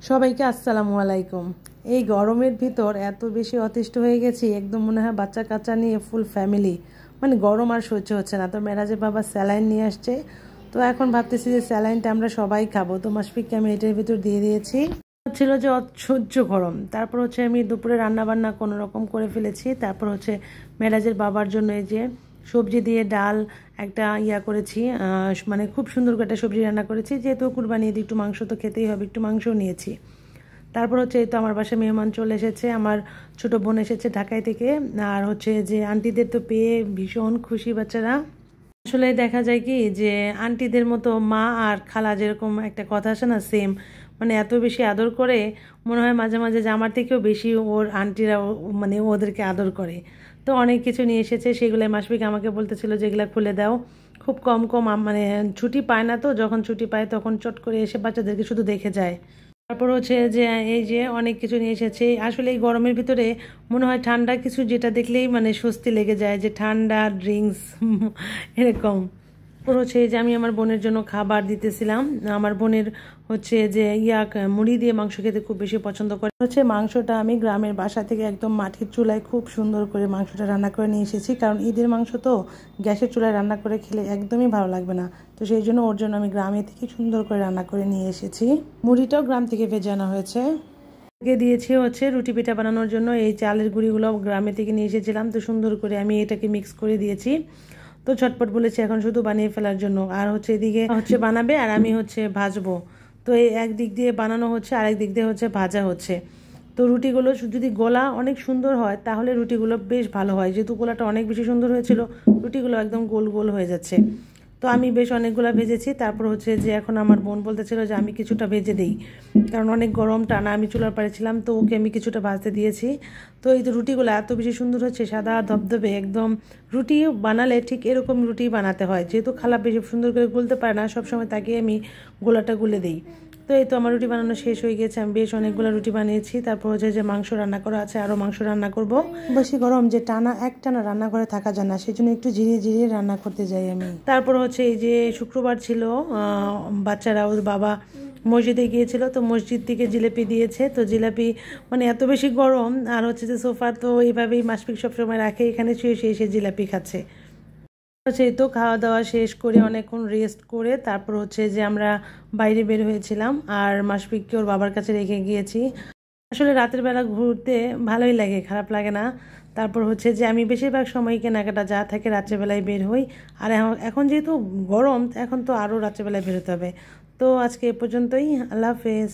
সবাইকে আসসালামু আলাইকুম। এই গরমের ভিতর এত বেশি অতিষ্ঠ হয়ে গেছি, একদম মনে হয় বাচ্চা কাচ্চা নিয়ে ফুল ফ্যামিলি, মানে গরম আর সহ্য হচ্ছে না। তো মেরাজের বাবা স্যালাইন নিয়ে আসছে, তো এখন ভাবতেছি যে স্যালাইনটা আমরা সবাই খাবো। তো মাসফিককে আমি এটার ভিতর দিয়ে দিয়েছি। ছিল যে অসহ্য গরম। তারপর হচ্ছে আমি দুপুরে রান্না বান্না কোনো রকম করে ফেলেছি। তারপর হচ্ছে মেরাজের বাবার জন্য এই যে সবজি দিয়ে ডাল একটা করেছি, মানে খুব সুন্দর করে একটা সবজি রান্না করেছি। যেহেতু কুরবানি ঈদ, একটু মাংস তো খেতেই হবে, একটু মাংসও নিয়েছি। তারপর হচ্ছে এই তো আমার বাসায় মেহমান চলে এসেছে, আমার ছোট বোন এসেছে ঢাকায় থেকে। আর হচ্ছে যে আন্টিদের তো পেয়ে ভীষণ খুশি বাচ্চারা। আসলে দেখা যায় কি যে আন্টিদের মতো মা আর খালা যেরকম একটা কথা আছে না, সেম, মানে এত বেশি আদর করে, মনে হয় মাঝে মাঝে যে আমার থেকেও বেশি ওর আন্টিরা মানে ওদেরকে আদর করে। তো অনেক কিছু নিয়ে এসেছে, সেগুলো মাসফিক আমাকে বলতেছিল যেগুলো খুলে দাও। খুব কম কম মানে ছুটি পায় না, তো যখন ছুটি পায় তখন চট করে এসে বাচ্চাদেরকে শুধু দেখে যায়। তারপর হচ্ছে যে এই যে অনেক কিছু নিয়ে এসেছে। আসলে এই গরমের ভিতরে মনে হয় ঠান্ডা কিছু যেটা দেখলেই মানে স্বস্তি লেগে যায়, যে ঠান্ডা ড্রিঙ্কস এরকম। তারপর হচ্ছে যে আমি আমার বোনের জন্য খাবার দিতেছিলাম। আমার বোনের হচ্ছে যে মুড়ি দিয়ে মাংস খেতে খুব বেশি পছন্দ করে। হচ্ছে মাংসটা আমি গ্রামের বাসা থেকে একদম মাটির চুলায় খুব সুন্দর করে মাংসটা রান্না করে নিয়ে এসেছি, কারণ ঈদের মাংস তো গ্যাসের চুলায় রান্না করে খেলে একদমই ভালো লাগবে না। তো সেই জন্য ওর জন্য আমি গ্রামে থেকে সুন্দর করে রান্না করে নিয়ে এসেছি। মুড়িটাও গ্রাম থেকে ভেজে আনা হয়েছে। দিয়েছি হচ্ছে রুটি পিঠা বানানোর জন্য এই চালের গুঁড়িগুলো গ্রামে থেকে নিয়ে এসেছিলাম। তো সুন্দর করে আমি এটাকে মিক্স করে দিয়েছি। তো ঝটপট বলেছি এখন শুধু বানিয়ে ফেলার জন্য। আর হচ্ছে এদিকে হচ্ছে বানাবে আর আমি হচ্ছে ভাজবো। তো এই একদিক দিয়ে বানানো হচ্ছে, আরেক দিক দিয়ে হচ্ছে ভাজা হচ্ছে। তো রুটিগুলো যদি গোলা অনেক সুন্দর হয় তাহলে রুটিগুলো বেশ ভালো হয়। যেহেতু গোলাটা অনেক বেশি সুন্দর হয়েছিল, রুটিগুলো একদম গোল গোল হয়ে যাচ্ছে। তো আমি বেশ অনেকগুলো ভেজেছি। তারপর হচ্ছে যে এখন আমার বোন বলতেছিল যে আমি কিছুটা ভেজে দিই, কারণ অনেক গরম টানা, আমি চুলার পাড়ে ছিলাম, তো ওকে আমি কিছুটা ভাজতে দিয়েছি। তো এই যে রুটিগুলো এত বেশি সুন্দর হচ্ছে, সাদা ধবধবে একদম। রুটি বানালে ঠিক এরকম রুটি বানাতে হয়, যেহেতু খালা বেশি সুন্দর করে গুলতে পারে না, সবসময় তাকে আমি গোলাটা গুলে দিই। তো এই তো আমার রুটি বানানো শেষ হয়ে গেছে, আমি বেশ অনেকগুলো রুটি বানিয়েছি। তারপর হচ্ছে যে মাংস রান্না করা আছে, আরও মাংস রান্না করব। বেশি গরম যে একটানা রান্নাঘরে থাকা যায় না, সেই জন্য একটু জিরিয়ে জিরিয়ে রান্না করতে যাই আমি। তারপর হচ্ছে এই যে শুক্রবার ছিল, বাচ্চারা ওর বাবা মসজিদে গিয়েছিল, তো মসজিদ থেকে জিলাপি দিয়েছে। তো জিলাপি মানে এত বেশি গরম, আর হচ্ছে যে সোফা তো এইভাবেই মাসফিক সবসময় রাখে, এখানে শুয়ে শুয়ে এসে জিলাপি খাচ্ছে। সেই তো খাওয়া দাওয়া শেষ করে অনেকক্ষণ রেস্ট করে তারপর হচ্ছে যে আমরা বাইরে বের হয়েছিলাম, আর মাসফিককে ওর বাবার কাছে রেখে গিয়েছি। আসলে রাতের বেলা ঘুরতে ভালোই লাগে, খারাপ লাগে না। তারপর হচ্ছে যে আমি বেশিরভাগ সময় কেনাকাটা যা থাকে রাত্রেবেলায় বের হই। আর এখন যেহেতু গরম, এখন তো আরও রাত্রেবেলায় বের হতে হবে। তো আজকে এ পর্যন্তই, আল্লাহ হাফেজ।